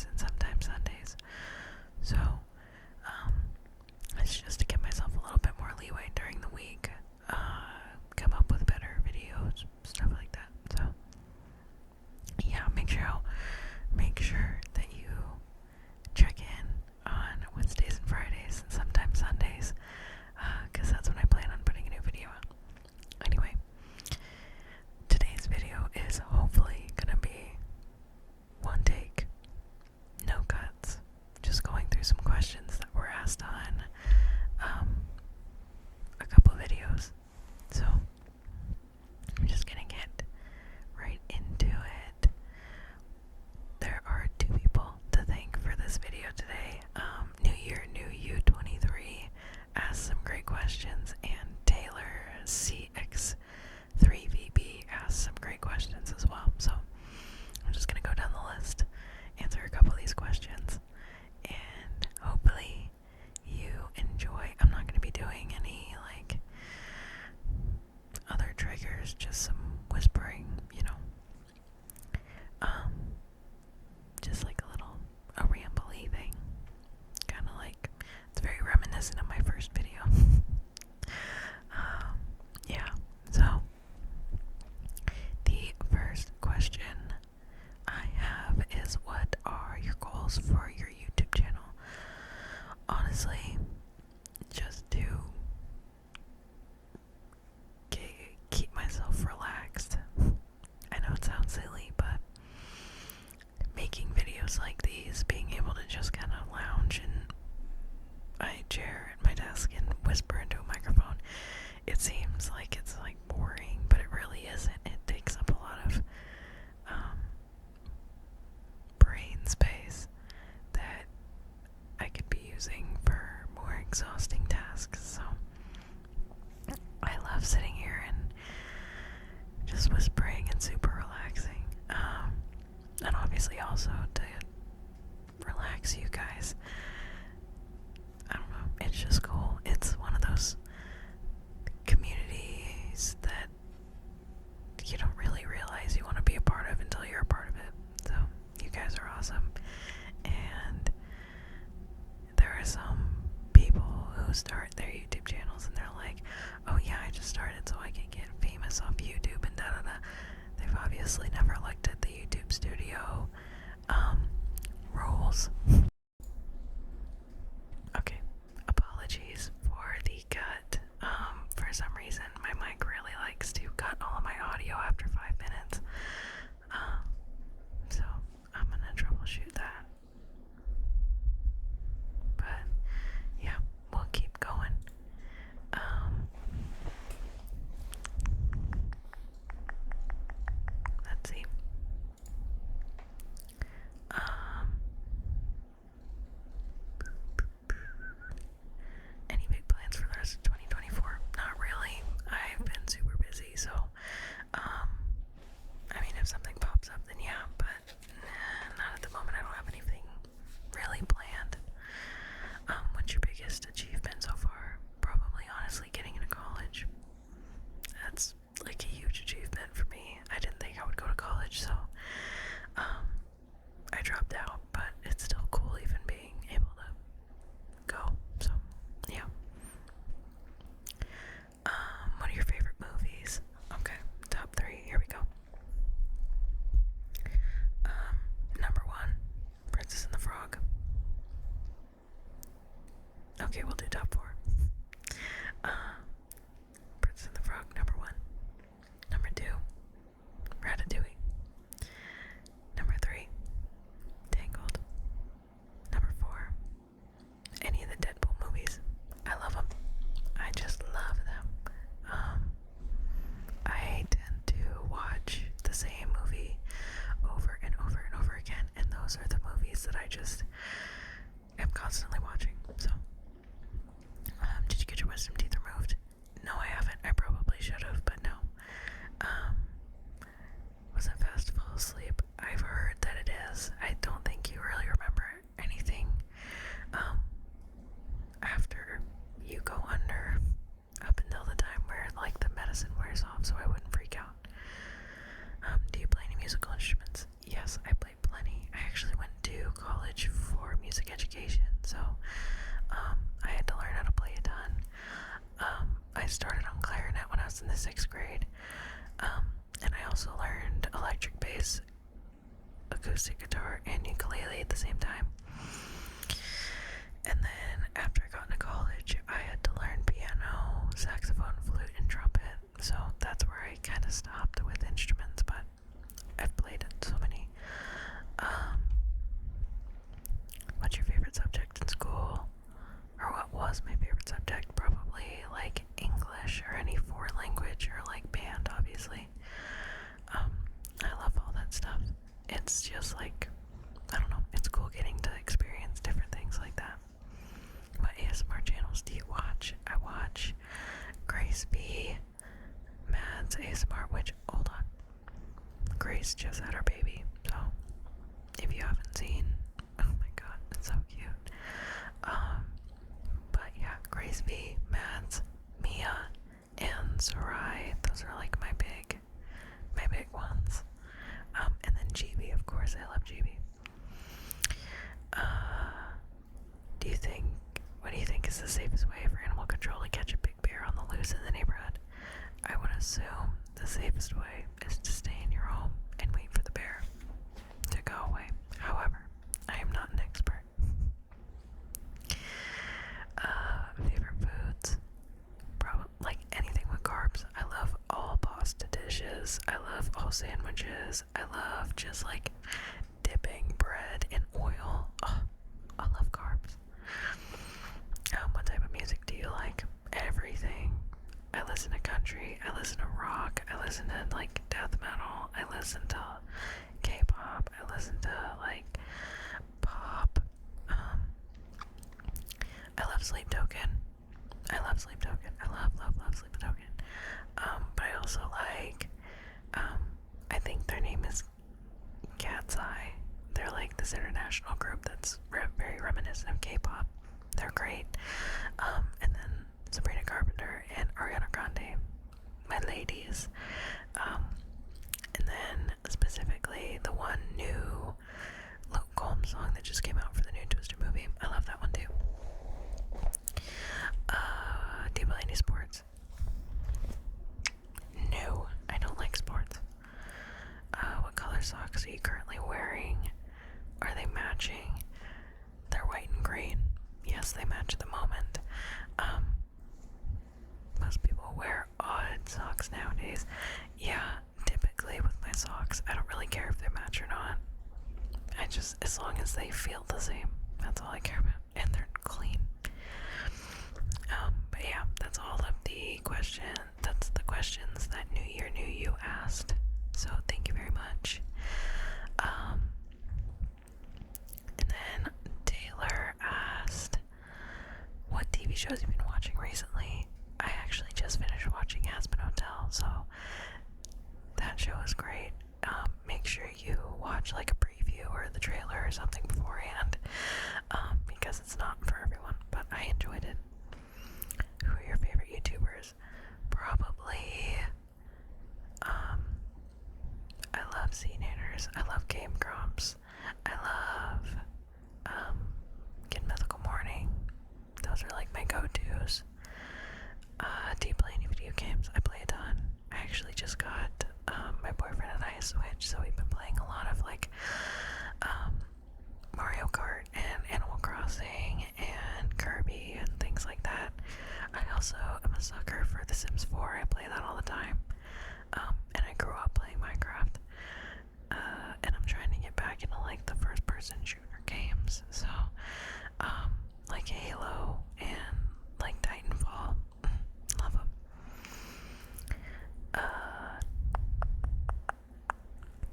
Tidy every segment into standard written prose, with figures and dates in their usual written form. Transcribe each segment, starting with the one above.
Fridays and sometimes Sundays. So, it's just to give myself a little bit more leeway during the week, come up with better videos, stuff like that. So, yeah, make sure that you check in on Wednesdays and Fridays and sometimes Sundays, because that's when I plan on putting a new video out. Anyway, today's video is hopefully gonna be one take, no cuts, just going through some questions that were asked on a couple videos. So I'm just gonna get right into it. There are two people to thank for this video today. New Year, New You 23 asked some great questions, and Taylor CX3VB asked some great questions as well. So I'm just gonna go down the list, answer a couple of these questions, and hopefully you enjoy. I'm not gonna be doing any other triggers, just some whispering, just like a rambly thing, kind of like, it's very reminiscent of my first video. Yeah, so the first question I have is, what are your goals for your YouTube channel? Honestly, just to keep myself relaxed. I know it sounds silly, but making videos like these, being able to just kind of lounge in my chair at my desk and whisper into a microphone, it seems like it's boring, but it really isn't. It takes up a lot of brain space that I could be using for more exhausting tasks. So I love sitting here and just whispering and super relaxing. And obviously also to relax you guys. I don't know, it's just cool. It's one of those communities that you don't really realize you want to be a part of until you're a part of it. So you guys are awesome. And there are some people who start their YouTube channels and they're like, oh yeah, I just started so I can get famous off YouTube and da-da-da. They've obviously never looked at the YouTube studio rules. Okay, apologies for the cut. For some reason my mic really likes to cut all of my audio after 5 minutes. So I'm gonna troubleshoot that. But yeah, we'll keep going. Let's see. Any big plans for the rest of 2024? Not really. I've been super busy, so I mean, if something pops up, then yeah, but not at the moment. I don't have anything really planned. What's your biggest achievement so far? Probably, honestly, getting into college. That's like a huge achievement for me. I didn't think I would go to college, so I dropped out, but it's still cool even being able to go. So yeah. What are your favorite movies? Okay, top 3. Here we go. Number 1, Princess and the Frog. Okay, we'll do top 4. Princess and the Frog, number 1. Number 2, Ratatouille. Number 3, Tangled. Number 4, any of the Deadpool movies. I love them. I just love them. I tend to watch the same movie over and over and over again, and those are the movies that I just am constantly watching. So, did you get your wisdom teeth removed? No, I haven't. I probably should have, but no. Was it fast to fall asleep? I've heard that it is. I don't think you really remember anything after you go under, up until the time where the medicine wears off, so I wouldn't freak out. Do you play any musical instruments? Yes, I play plenty. I actually went to college music education, so I had to learn how to play a ton. I started on clarinet when I was in the 6th grade, and I also learned electric bass, acoustic guitar, and ukulele at the same time. And then after I got into college, I had to learn piano, saxophone, flute, and trumpet. So that's where I kind of stopped with instruments, but I've played so many. What's your favorite subject in school? Or what was my favorite subject? Probably like English or any foreign language, or like band, obviously. I love all that stuff. It's just like, I don't know, it's cool getting to experience different things like that. What ASMR channels do you watch? I watch Grace B, Mads ASMR, which, hold on, Grace just had her baby, so if you haven't seen, oh my god, it's so cute. But yeah, Grace B, Mads, Mia, and Sarai, those are like my big ones. And then GB, of course, I love GB. What do you think is the safest way for animal control to catch a big bear on the loose in the neighborhood? I would assume the safest way is to stay in your home and wait for the bear to go away. However, I am not an expert. Favorite foods? Probably like anything with carbs. I love all pasta dishes. I love all sandwiches. I love just like dipping bread in oil. Oh, I love carbs. What type of music do you like? Everything. I listen to country. I listen to rock. I listen to like death metal. I listen to K-pop. I listen to like pop. I love Sleep Token. I love Sleep Token. I love Sleep Token. But I also like, I think their name is Cat's Eye. They're like this international group that's very reminiscent of K-pop. They're great. And then Sabrina Carpenter and Ariana Grande, my ladies. And then specifically the one new Luke Combs song that just came out for the new Twister movie. I love that one too. Do you play any sports? No, I don't like sports. What color socks are you currently wearing? Are they matching? They're white and green. Yes, they match at the moment. Most people wear odd socks nowadays. Yeah, typically with my socks, I don't really care if they match or not. I just, as long as they feel the same, that's all I care about. And they're clean. But yeah, that's all of the that's the questions that New Year, New You asked. So thank you very much. And then Taylor asked, what TV shows you've been watching recently? I actually just finished watching Aspen Hotel, so that show is great. Make sure you watch like a preview or the trailer or something beforehand, because it's not for everyone, but I enjoyed it. Who are your favorite YouTubers? Probably, I love CNanners, I love Game Grumps, I love, Get Mythical Morning. Those are like my go-tos. Do you play any video games? I play a ton. I actually just got, my boyfriend and I a Switch, so we've been playing a lot of like, Mario Kart and Animal Crossing and Kirby and things like that. I also am a sucker for The Sims 4. I play that all the time. And I grew up playing Minecraft. And I'm trying to get back into like the first person shooter games. So, like Halo and like Titanfall. Love them.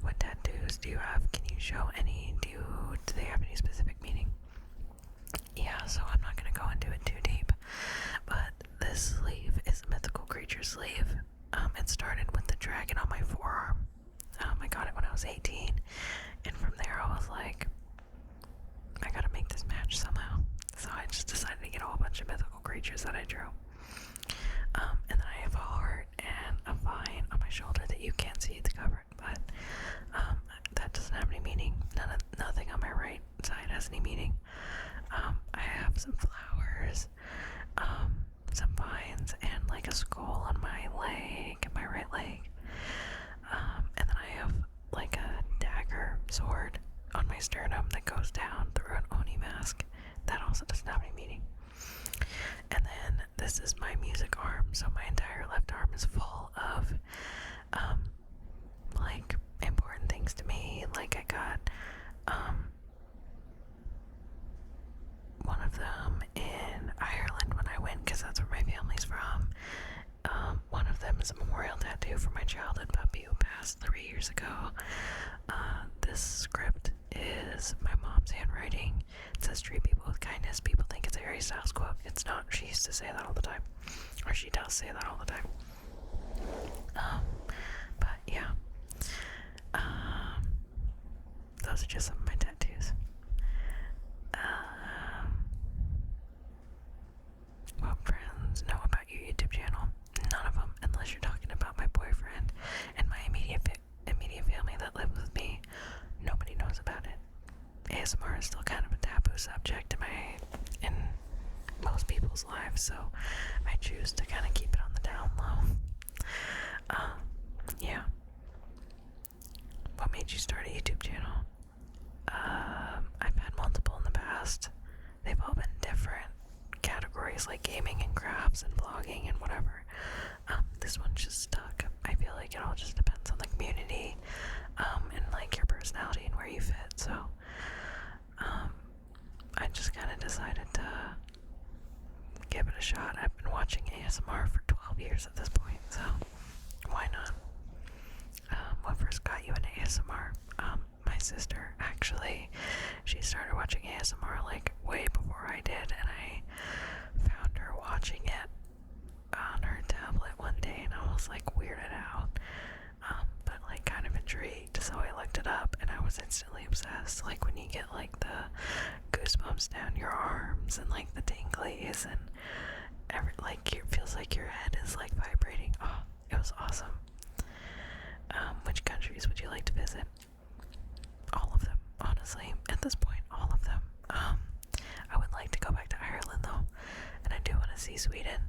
What tattoos do you have? Can you show any? Do they have any specific meaning? Yeah, so I'm not gonna go into it too deep, but this sleeve is a mythical creature sleeve. It started with the dragon on my forearm. I got it when I was 18, and from there I was like, I gotta make this match somehow. So I just decided to get a whole bunch of mythical creatures that I drew. And then I have a heart and a vine on my shoulder that you can't see, it's covered, but that doesn't have any meaning. Nothing on my right side has any meaning. also doesn't have any meaning. And then this is my music arm, so my entire left arm is full of like important things to me. Like I got one of them in Ireland when I went, because that's where my family's from. One of them is a memorial tattoo for my childhood puppy who passed 3 years ago. This script is my mom's handwriting. It says, "Treat people with kindness." People think it's a Harry Styles quote. It's not. She used to say that all the time. Or she does say that all the time. But yeah. Those are just some of my tattoos. What friends know about your YouTube channel? None of them, unless you're talking about my boyfriend and my immediate family that live with me. Nobody knows about it. ASMR is still kind of a taboo subject in most people's lives, so I choose to kind of keep it on the down low. Yeah. What made you start a YouTube channel? I've had multiple in the past. They've all been different categories, like gaming and crafts and blogging and whatever. This one just stuck. I feel like it all just depends on the community, and like your personality and where you fit. So, I just kind of decided to give it a shot. I've been watching ASMR for 12 years at this point, so why not? What first got you into ASMR? My sister, actually. She started watching ASMR like way before I did, and I found her watching it on her tablet one day, and I was like weirded out, but like kind of intrigued. So I looked it up, and I was instantly obsessed. Like when you get like the goosebumps down your arms and like the tinglies, and it feels like your head is like vibrating. Oh, it was awesome. Which countries would you like to visit? All of them, honestly. At this point, all of them. I would like to go back to Ireland though, and I do want to see Sweden.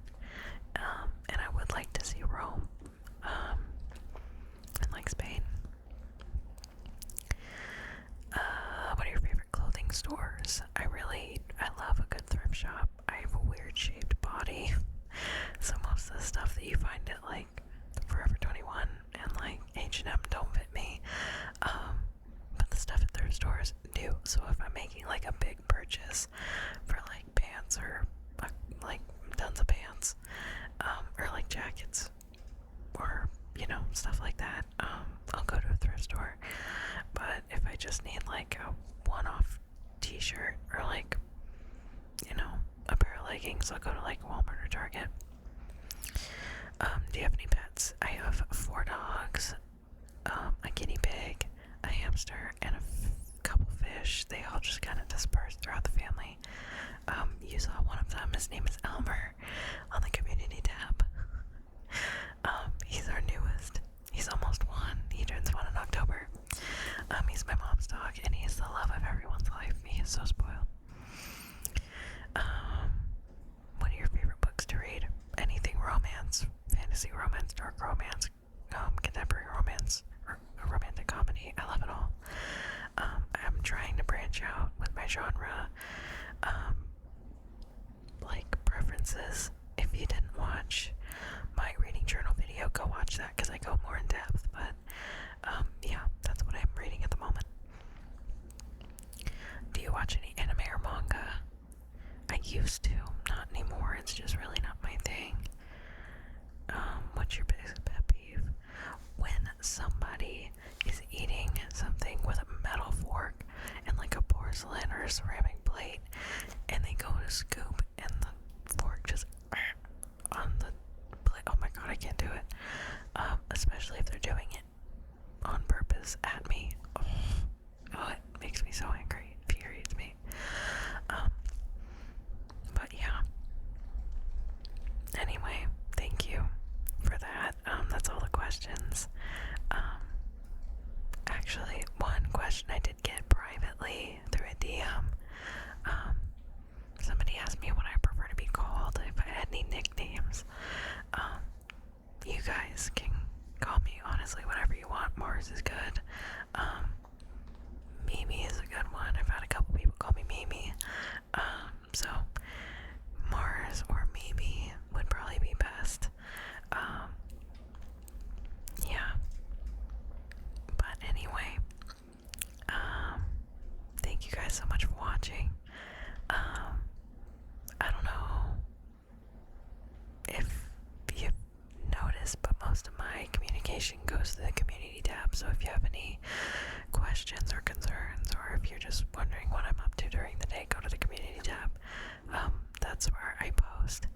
And I would like to see Rome, and like Spain. What are your favorite clothing stores? I love a good thrift shop. I have a weird shaped body, so most of the stuff that you find at like Forever 21 and like H&M don't fit me. But the stuff at thrift stores do. So if I'm making like a big purchase for like pants or like tons of pants, or like jackets, or stuff like that, I'll go to a thrift store. But if I just need like a one-off t-shirt or like a pair of leggings, I'll go to like Walmart or Target. Do you have any pets? I have 4 dogs, a guinea pig, a hamster, and a couple fish. They all just kind of disperse throughout the family. You saw one of them. His name is Elmer on the community tab. He's our newest. He's almost 1. He turns 1 in October. He's my mom's dog, and he's the love of everyone's life. He is so spoiled. What are your favorite books to read? Anything romance, fantasy romance, dark romance, contemporary romance, or romantic comedy. I love it all. I'm trying to branch out with my genre, like preferences. If you didn't watch my reading journal video, go watch that because I go more in depth. But yeah, that's what I'm reading at the moment. Do you watch any anime or manga? I used to, not anymore. It's just really not my thing. What's your biggest pet peeve? When somebody is eating something with a metal fork and like a porcelain or a ceramic plate, and they go to scoop and the fork just on the plate. Oh my god, I can't do it. Especially if they're doing it on purpose at me. Oh, it makes me so angry. It infuriates me. But yeah. Anyway, thank you for that. That's all the questions. Actually, one question I did get privately through a DM. Somebody asked me what I prefer to be called, if I had any nicknames. You guys can call me, honestly, whatever you want. Mars is good. Mimi is a good one. I've information goes to the community tab. So if you have any questions or concerns, or if you're just wondering what I'm up to during the day, go to the community tab. That's where I post.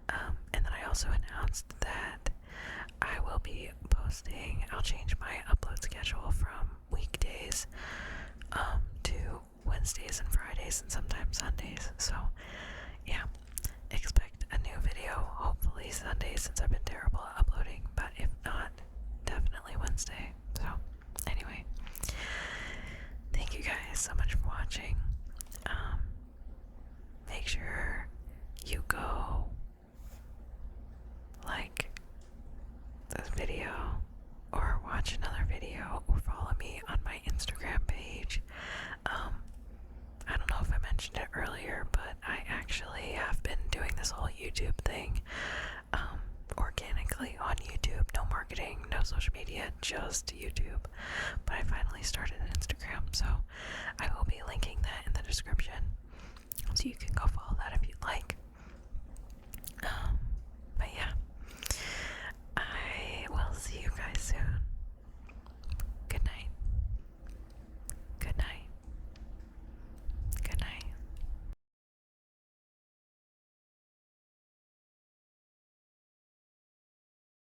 And then I also announced that I will be posting, I'll change my upload schedule from weekdays to Wednesdays and Fridays and sometimes Sundays. So yeah, expect a new video, hopefully Sunday, since I've been terrible at uploading, but if not, definitely Wednesday. So anyway, thank you guys so much for watching. Make sure you go like this video or watch another video or follow me on my Instagram page. I don't know if I mentioned it earlier, but I actually have been doing this whole YouTube thing organically on YouTube. No marketing, no social media, just YouTube. But I finally started an Instagram, so I will be linking that in the description, so you can go follow that if you'd like.